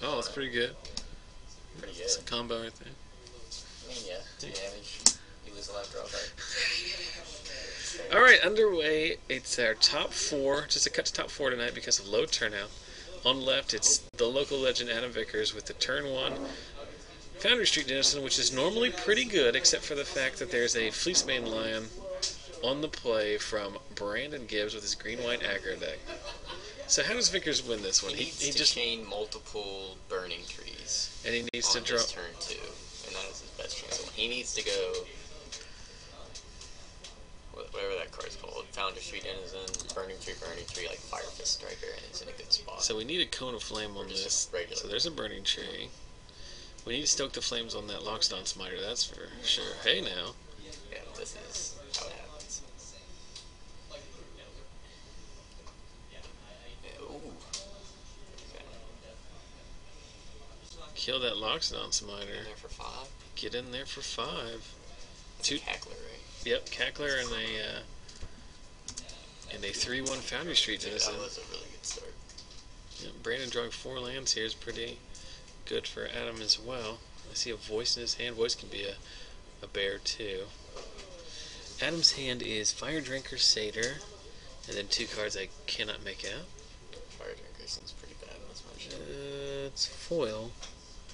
Oh, that's pretty good. Pretty good. It's a combo right there. I mean, yeah, 2 damage. You lose a life draw card. Alright, underway. It's our top 4. Just a cut to top 4 tonight because of low turnout. On the left, it's the local legend Adam Vickers with the turn 1 Foundry Street Denizen, which is normally pretty good, except for the fact that there's a Fleecemane Lion on the play from Brandon Gibbs with his green-white aggro deck. So how does Vickers win this one? He needs to just chain multiple burning trees. And he needs to on draw his turn 2, and that is his best chance. So he needs to go whatever that card's called, Foundry Street Denizen, burning tree, like Fire Fist Striker, and it's in a good spot. So we need a Cone of Flame on this. So there's a burning tree. We need to stoke the flames on that Lockstone Smiter, that's for sure. Hey now. Yeah, this is how it happens. Yeah, ooh. Okay. Kill that Lockstone Smiter. Get in there for 5. Get in there for 5. That's a Cackler, right? Yep, Cackler and a 3/1 Foundry Street Denizen. That was a really good start. Yep, Brandon drawing 4 lands here is pretty good for Adam as well. I see a voice in his hand. Voice can be a bear too. Adam's hand is Fire Drinker, Satyr, and then 2 cards I cannot make out. Fire Drinker seems pretty bad in this match. It's foil.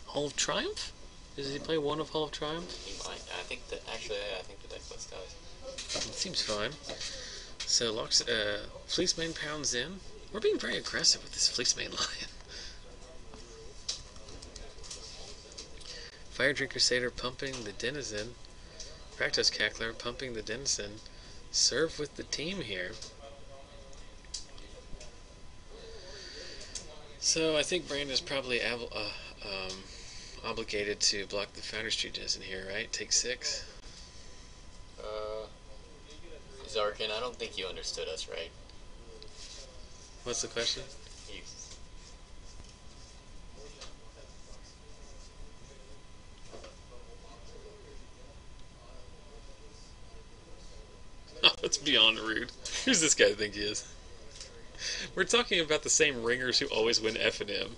Hall of Triumph? Does he play 1 of Hall of Triumph? He might. I think the deck list does. It seems fine. So Fleecemane pounds in. We're being very aggressive with this Fleecemane Lion. Fire Drinker Satyr pumping the Denizen. Practice Cackler pumping the Denizen. Serve with the team here. So I think Brandon's probably obligated to block the Foundry Street Denizen here, right? Take 6. Zarkin, I don't think you understood us right. What's the question? Oh, that's beyond rude. Who's this guy think he is? We're talking about the same ringers who always win FNM.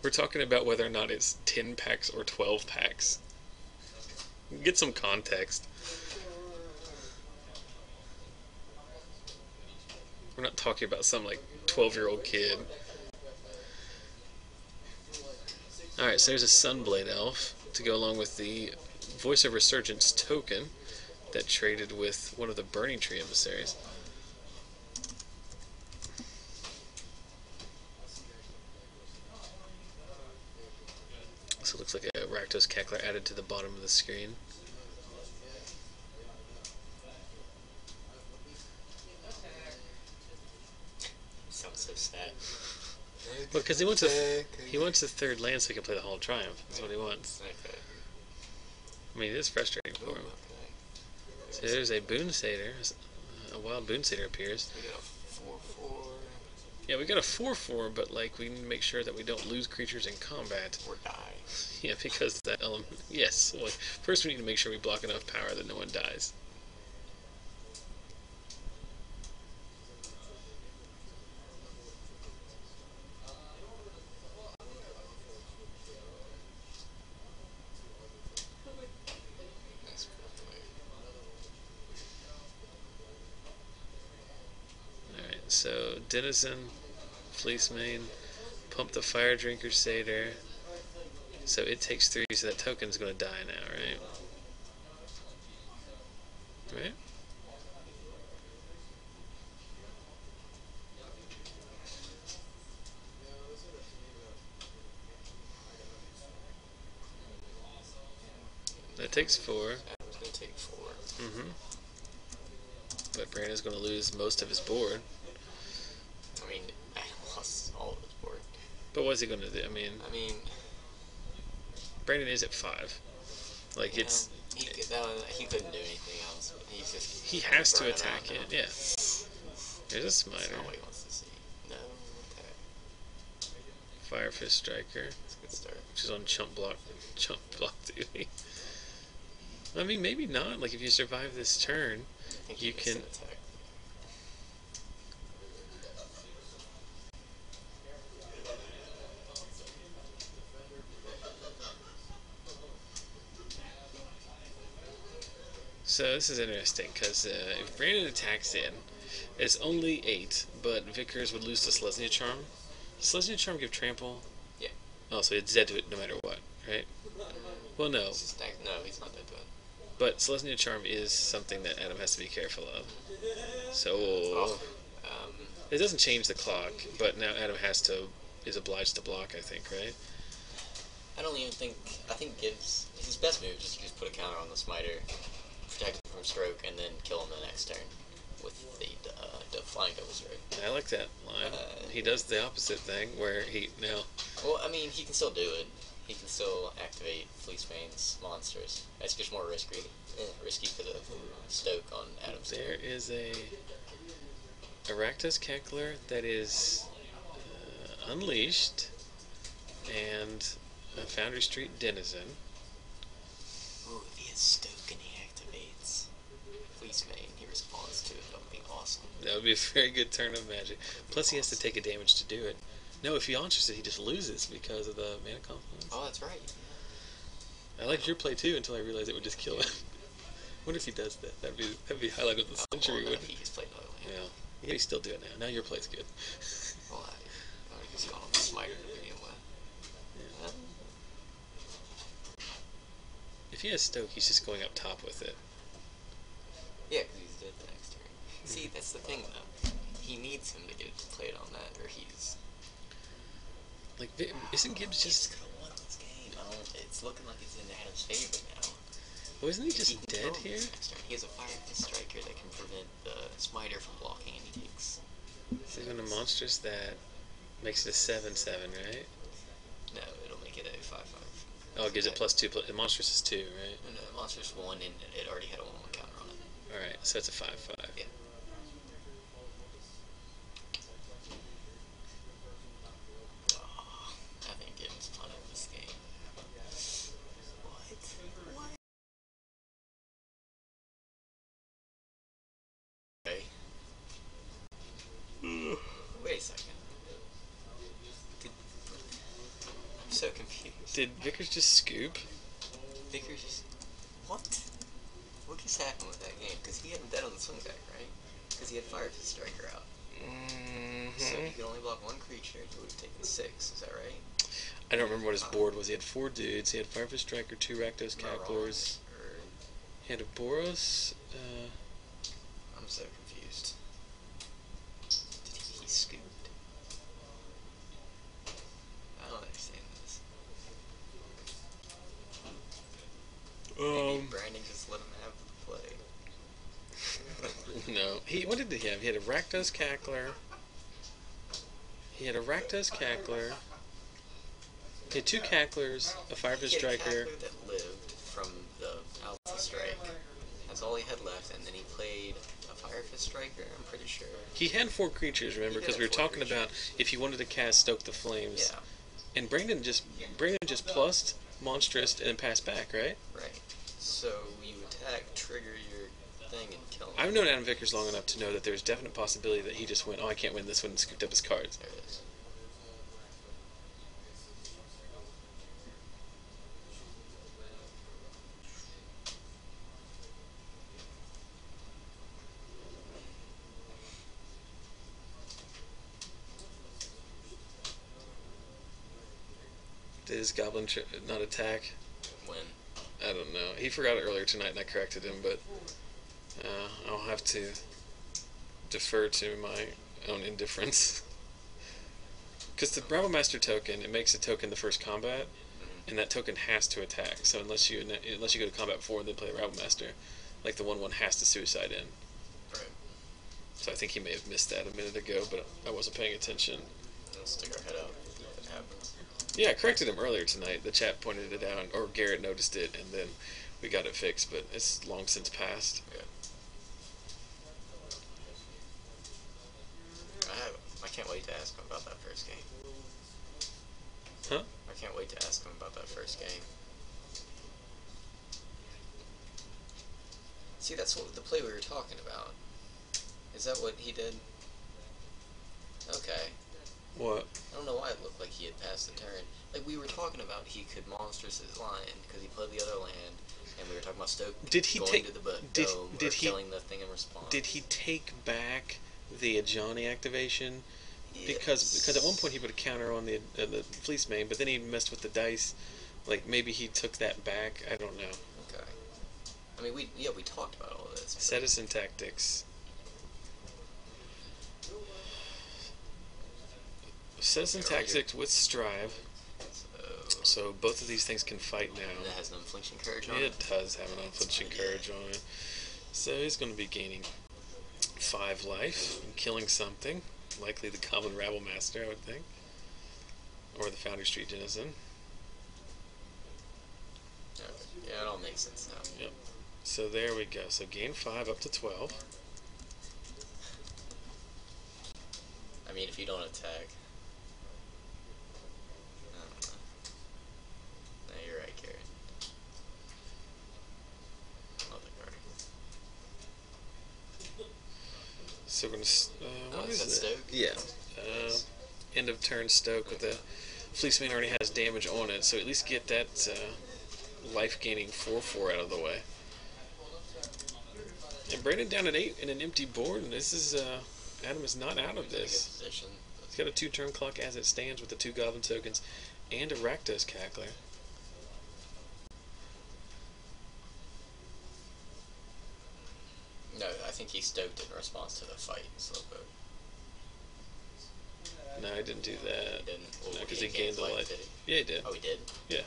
We're talking about whether or not it's 10 packs or 12 packs. Get some context. We're not talking about some, like, 12-year-old kid. Alright, so there's a Sunblade Elf to go along with the Voice of Resurgence token that traded with one of the Burning Tree emissaries. So it looks like a Rakdos Cackler added to the bottom of the screen. Sounds so sad. Well, because he wants a 3rd land so he can play the Hall of Triumph. That's what he wants. Okay. I mean, it is frustrating for him. So there's a Boon Satyr. A wild Boon Satyr appears. We got a 4/4. Yeah, we got a 4/4, but like we need to make sure that we don't lose creatures in combat. Or die. Yeah, because that element. Yes. Well, first we need to make sure we block enough power that no one dies. So, Denizen, Fleecemane, pump the Fire Drinker Satyr. So it takes 3, so that token's going to die now, right? Right? That takes 4. That was going to take 4. Mm-hmm. But Brandon's going to lose most of his board. I mean, I lost all of his board. But what's he going to do? I mean, Brandon is at 5. Like, yeah, he couldn't do anything else. He's just... He has to attack it, yeah. There's a Smiter. That's not what he wants to see. No, attack. Fire Fist Striker. That's a good start. Which is on chump block duty. I mean, maybe not. Like, if you survive this turn, you can... Attack. So this is interesting because if Brandon attacks in, it's only 8, but Vickers would lose to Selesnya Charm. Does Selesnya Charm give trample? Yeah. Oh, so it's dead to it no matter what, right? Well, no. No, he's not dead to it. But Selesnya Charm is something that Adam has to be careful of. So it doesn't change the clock, but now Adam is obliged to block, I think, right? I don't even think. I think Gibbs. His best move is to just put a counter on the Smiter, protect him from stroke, and then kill him the next turn with the flying double stroke. I like that line. He does the opposite thing where he now. Well, I mean, he can still do it. He can still activate Fleecebane's monsters. It's just more risky for the stoke on Adam's turn. There is a Rakdos Cackler that is unleashed, and a Foundry Street Denizen. Ooh, if he has stoke and he activates Fleecebane, he responds to it. That would be awesome. That would be a very good turn of magic. Plus, he has to take a damage to do it. No, if he launches it, he just loses because of the mana confluence. Oh, that's right. I liked your play too until I realized it would just kill him. What if he does that? That'd be highlight of the century. Well, he just played another land. Yeah, he's still doing it now. Now your play's good. Well, I would just call him Smiter to begin with. Yeah. If he has stoke, he's just going up top with it. Yeah, because he's dead the next turn. See, that's the thing though. He needs him to get to play it on that, or he's. Like, isn't Gibbs just could have won this game? It's looking like it's in Adam's favor now. Well, isn't he just dead here? He has a Fire Fist Striker that can prevent the Smiter from blocking, and he takes. So he's going to monstrous that makes it a 7/7, right? No, it'll make it a 5/5. Oh, it gives it +2. The monstrous is 2, right? No, monstrous 1, and it already had a 1/1 counter on it. All right, so it's a 5/5. Yeah. I think Gibbs punted this game. What? Okay. Wait a second. I'm so confused. Did Vickers just scoop? Vickers just... What? What just happened with that game? Because he had him dead on the swing back, right? Because he had Fire Fist Striker out. So he could only block one creature, he would have taken 6, is that right? I don't remember what his board was. He had 4 dudes. He had Fire Fist Striker, 2 Rakdos Cacklers. He had a Boros. I'm so confused. Did he scooped? I don't understand this. Maybe Brandon just let him have the play. No. What did he have? He had a Rakdos Cackler. He had a Rakdos Cackler. He had 2 Cacklers, a Fire Fist Striker. He had a Cackler that lived from the Alpha Strike. That's all he had left, and then he played a Fire Fist Striker, I'm pretty sure. He had 4 creatures, remember? Because we were talking about if he wanted to cast Stoke the Flames. Yeah. And Brandon just plussed, monstrous, and then passed back, right? Right. So you attack, trigger your thing, and kill him. I've known Adam Vickers long enough to know that there's definite possibility that he just went, oh, I can't win this one, and scooped up his cards. There it is. Did his Goblin not attack? When? I don't know. He forgot it earlier tonight, and I corrected him, but I'll have to defer to my own indifference. Because the Rabble Master token, it makes a token the first combat, and that token has to attack. So unless you go to combat before and then play Rabble Master, like the 1/1 has to suicide in. Right. So I think he may have missed that a minute ago, but I wasn't paying attention. Let's stick our head out if it happens. Yeah, I corrected him earlier tonight. The chat pointed it out, or Garrett noticed it, and then we got it fixed, but it's long since passed. Yeah. I can't wait to ask him about that first game. Huh? I can't wait to ask him about that first game. See, that's what the play we were talking about. Is that what he did? Okay. What? I don't know why it looked like he had passed the turn. Like, we were talking about he could monstrous his lion, because he played the other land, And we were talking about Stoke did he going take, to the dome did he, killing the thing in response. Did he take back the Ajani activation? Yes. Because at one point he put a counter on the Fleece main, but then he messed with the dice. Like, maybe he took that back. I don't know. Okay. I mean, we talked about all of this. Citizen tactics. Citizen tactics with Strive. So both of these things can fight now. And it has an unflinching courage on it. It does have an unflinching courage on it. So he's going to be gaining 5 life and killing something. Likely the Goblin Rabble Master, I would think. Or the Foundry Street Denizen. Yeah, it all makes sense now. Yep. So there we go. So gain 5 up to 12. I mean, if you don't attack. I don't know. No, you're right, Karen. Love the card. So we're going to... what is that it? Stoke? Yeah. End of turn Stoke with the Fleece Main already has damage on it, so at least get that life gaining 4/4 out of the way. And Brandon down at 8 in an empty board, and this is Adam is not out of this. He's got a 2-turn clock as it stands with the 2 Goblin tokens and a Rakdos Cackler. No, I think he stoked in response to the fight in Slowpoke. No, I didn't do that. He didn't? Well, No, because he he gained the life. did he? Yeah, he did. Oh, he did? Yeah.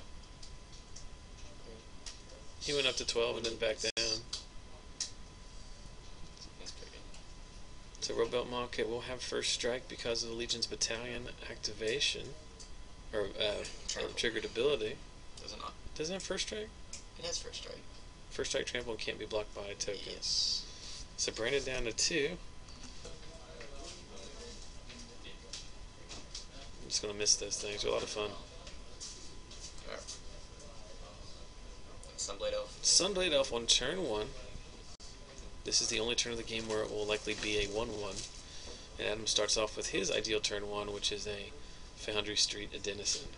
He went up to 12 and then back down. That's pretty good. So Robelt Market will have first strike because of the Legion's Battalion activation. Or triggered ability. Does it not? Doesn't it have first strike? It has first strike. First strike trample can't be blocked by tokens. Yes. So Brandon down to 2. I'm just gonna miss those things. They're a lot of fun. Alright. Sunblade Elf. Sunblade Elf on turn 1. This is the only turn of the game where it will likely be a 1/1. And Adam starts off with his ideal turn 1, which is a Foundry Street Adenosine.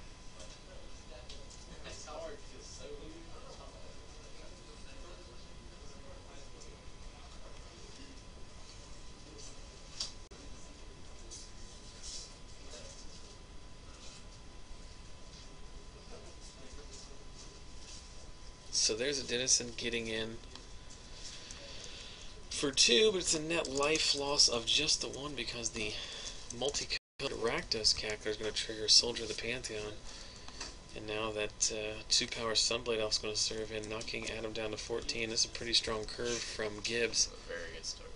So there's a Denizen getting in for 2, but it's a net life loss of just the 1 because the multicolored Rakdos Cackler is going to trigger Soldier of the Pantheon. And now that 2-power Sunblade Elf is going to serve in, knocking Adam down to 14. This is a pretty strong curve from Gibbs. A very good start.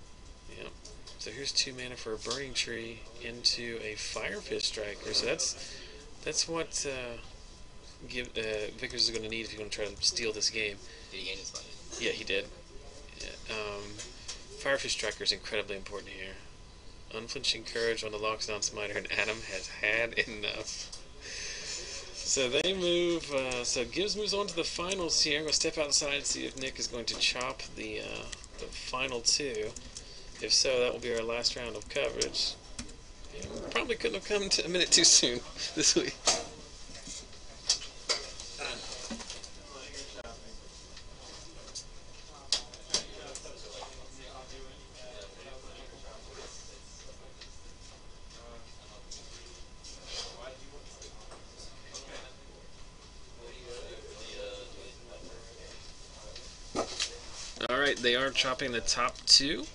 Yep. So here's 2 mana for a Burning Tree into a Fire Fist Striker. So that's what Vickers is going to need if he's going to try to steal this game. Did he gain his money? Yeah, he did. Yeah, Fire Fist Striker is incredibly important here. Unflinching Courage on the Loxodon Smiter, and Adam has had enough. So they move, so Gibbs moves on to the finals here. I'm going to step outside and see if Nick is going to chop the final 2. If so, that will be our last round of coverage. And probably couldn't have come a minute too soon this week. Alright, they are chopping the top 2.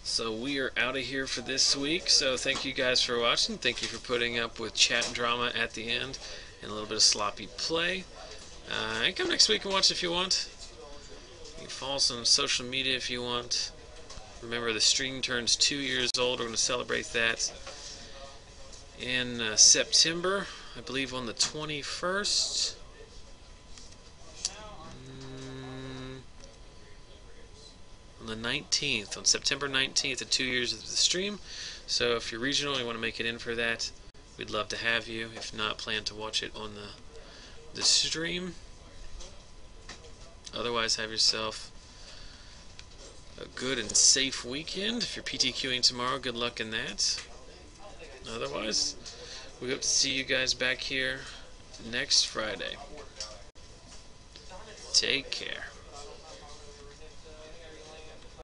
So we are out of here for this week. So thank you guys for watching. Thank you for putting up with chat drama at the end and a little bit of sloppy play. And come next week and watch if you want. You can follow us on social media if you want. Remember, the stream turns 2 years old. We're going to celebrate that in September, I believe on the 21st. On the 19th, on September 19th, at 2 years of the stream. So if you're regional and you want to make it in for that, we'd love to have you. If not, plan to watch it on the stream. Otherwise, have yourself a good and safe weekend. If you're PTQing tomorrow, good luck in that. Otherwise, we hope to see you guys back here next Friday. Take care.